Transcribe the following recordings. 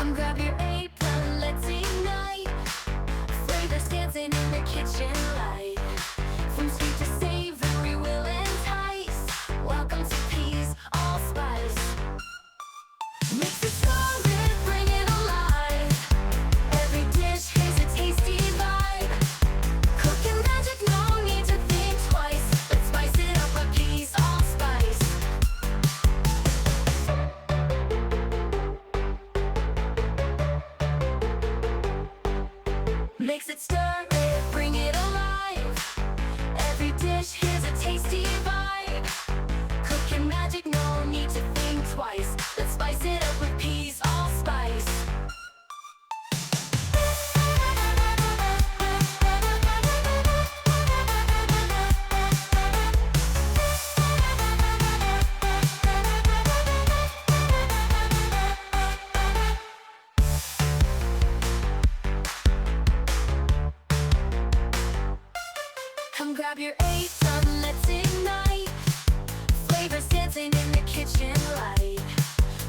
Come grab your apron, let's ignite. Flavors dancing in the kitchen light. From sweet to savory, we'll entice. Welcome to Peas Allspice. Mix it solid, bring it alive. Every dish has a tasty vibe. Cooking magic, no need to think twice. Let's spice it up with Peas Allspice. Mix it, stir it, bring it alive. Every dish has a tasty vibe. Cooking magic, no need to think twice. Let's spice it up with Peas Allspice. Come grab your apron, let's ignite. Flavors dancing in the kitchen light.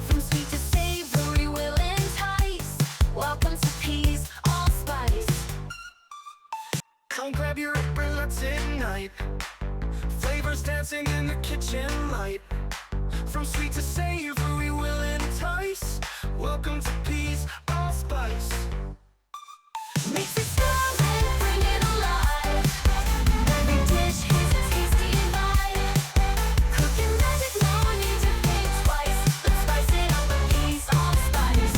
From sweet to savory, we'll entice. Welcome to Peas Allspice. Come grab your apron, let's ignite. Flavors dancing in the kitchen light. From sweet to savory, we'll entice. Welcome to Peas Allspice. Mix it, stir it, bring it alive. Every dish has a tasty vibe. Cooking magic, no need to think twice. Let's spice it up with Peas Allspice.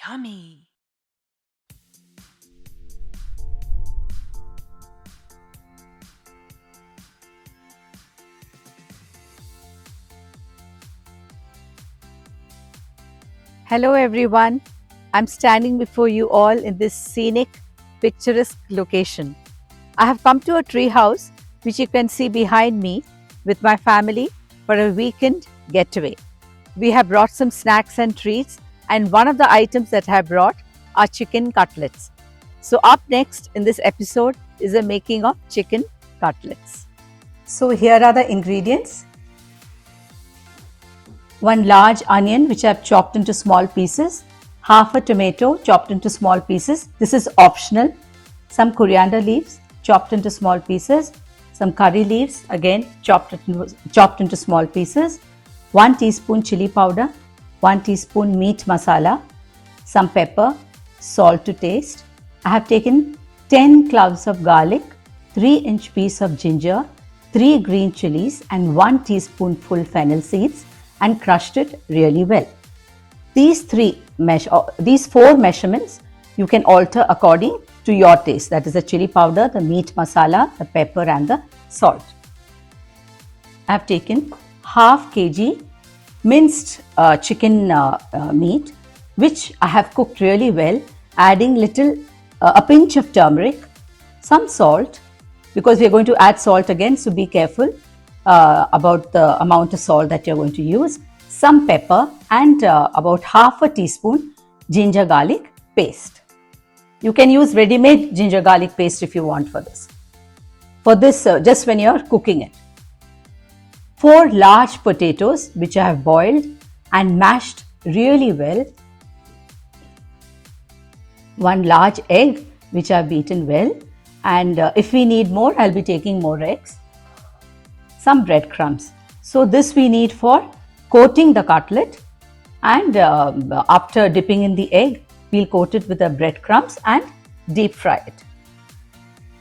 Yummy. Hello everyone, I'm standing before you all in this scenic, picturesque location. I have come to a tree house which you can see behind me with my family for a weekend getaway. We have brought some snacks and treats, and one of the items that I have brought are chicken cutlets. So up next in this episode is the making of chicken cutlets. So here are the ingredients. 1 large onion which I have chopped into small pieces, half a tomato chopped into small pieces. This is optional. Some coriander leaves chopped into small pieces, some curry leaves again chopped into small pieces, 1 teaspoon chili powder, 1 teaspoon meat masala, some pepper, salt to taste. I have taken 10 cloves of garlic, 3-inch piece of ginger, 3 green chilies and 1 teaspoonful fennel seeds and crushed it really well. These 4 measurements you can alter according to your taste. That is the chili powder, the meat masala, the pepper and the salt. I have taken half kg minced chicken meat which I have cooked really well, adding a pinch of turmeric, some salt because we are going to add salt again, so be careful about the amount of salt that you are going to use, some pepper and about half a teaspoon ginger garlic paste. You can use ready-made ginger garlic paste if you want for this. For this, just when you are cooking it. 4 large potatoes which I have boiled and mashed really well. 1 large egg which I have beaten well, and if we need more, I'll be taking more eggs. Some breadcrumbs. So this we need for coating the cutlet, and after dipping in the egg, we'll coat it with the breadcrumbs and deep fry it.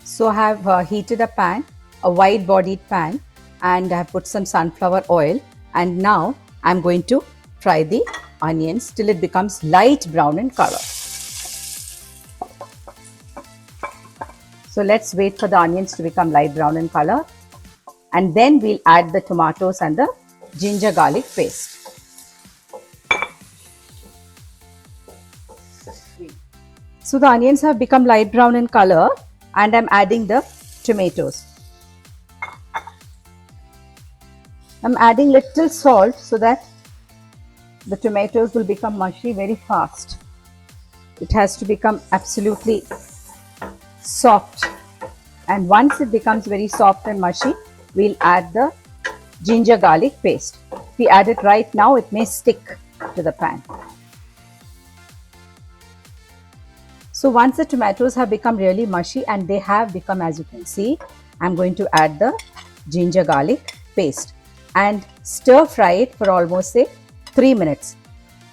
So I have heated a pan, a wide bodied pan, and I have put some sunflower oil, and now I'm going to fry the onions till it becomes light brown in color. So let's wait for the onions to become light brown in color, and then we'll add the tomatoes and the ginger garlic paste. So the onions have become light brown in color, and I'm adding the tomatoes. I'm adding little salt so that the tomatoes will become mushy very fast. It has to become absolutely soft, and once it becomes very soft and mushy, we'll add the ginger garlic paste. If we add it right now, it may stick to the pan. So once the tomatoes have become really mushy, and they have become, as you can see, I'm going to add the ginger garlic paste and stir fry it for almost say 3 minutes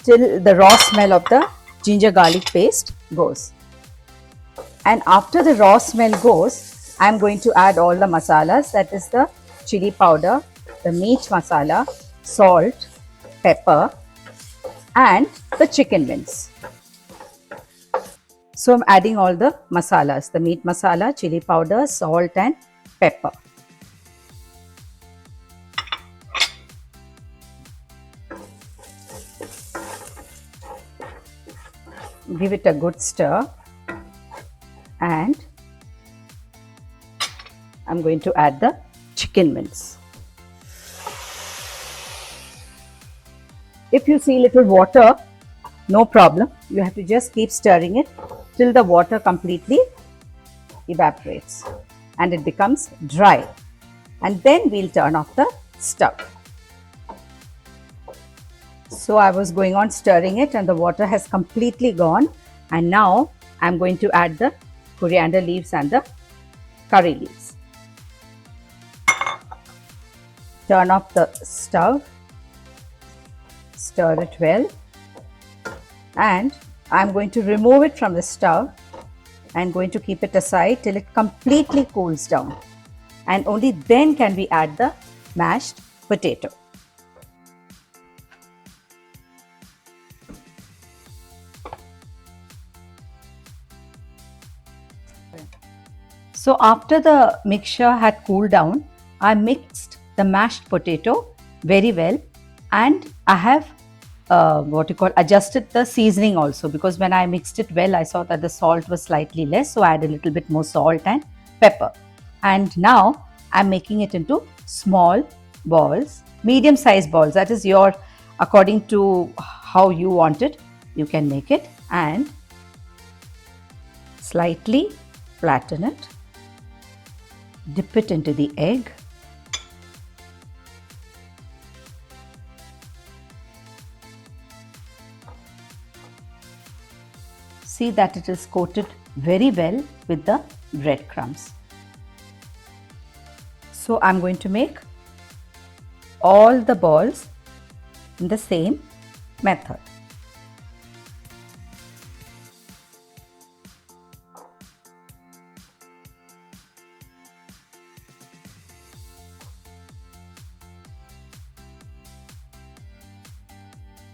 till the raw smell of the ginger garlic paste goes. And after the raw smell goes, I'm going to add all the masalas, that is the chili powder, the meat masala, salt, pepper and the chicken mince. So I'm adding all the masalas, the meat masala, chili powder, salt and pepper. Give it a good stir and I'm going to add the chicken mince. If you see little water, no problem. You have to just keep stirring it till the water completely evaporates and it becomes dry. And then we'll turn off the stove. So I was going on stirring it and the water has completely gone. And now I'm going to add the coriander leaves and the curry leaves. Turn off the stove. Stir it well. And I'm going to remove it from the stove. I'm going to keep it aside till it completely cools down. And only then can we add the mashed potato. So after the mixture had cooled down, I mixed the mashed potato very well, and I have adjusted the seasoning also, because when I mixed it well, I saw that the salt was slightly less, so I added a little bit more salt and pepper. And now I'm making it into small balls, medium sized balls, that is your according to how you want it, you can make it, and slightly flatten it, dip it into the egg, see that it is coated very well with the breadcrumbs. So I'm going to make all the balls in the same method.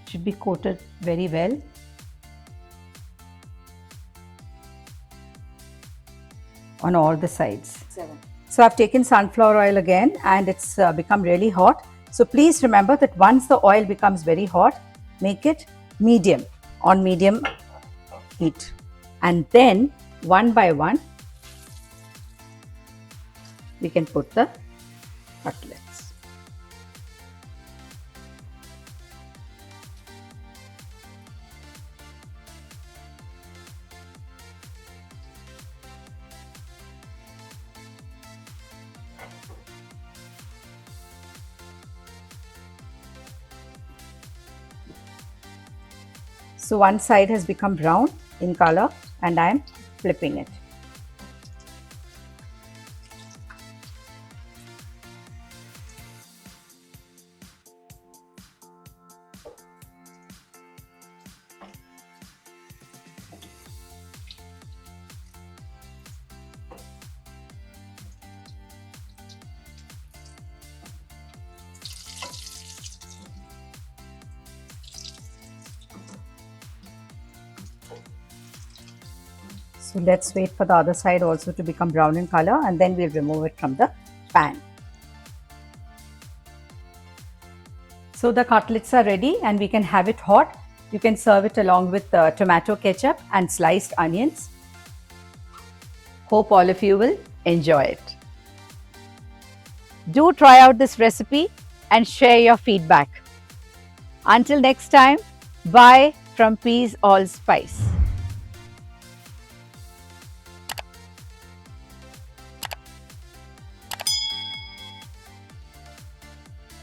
Should be coated very well. On all the sides. So I've taken sunflower oil again and it's become really hot. So please remember that once the oil becomes very hot, make it medium, on medium heat. And then one by one, we can put the cutlets. So one side has become brown in color and I am flipping it. So let's wait for the other side also to become brown in color and then we'll remove it from the pan. So the cutlets are ready and we can have it hot. You can serve it along with tomato ketchup and sliced onions. Hope all of you will enjoy it. Do try out this recipe and share your feedback. Until next time, bye from Peas Allspice.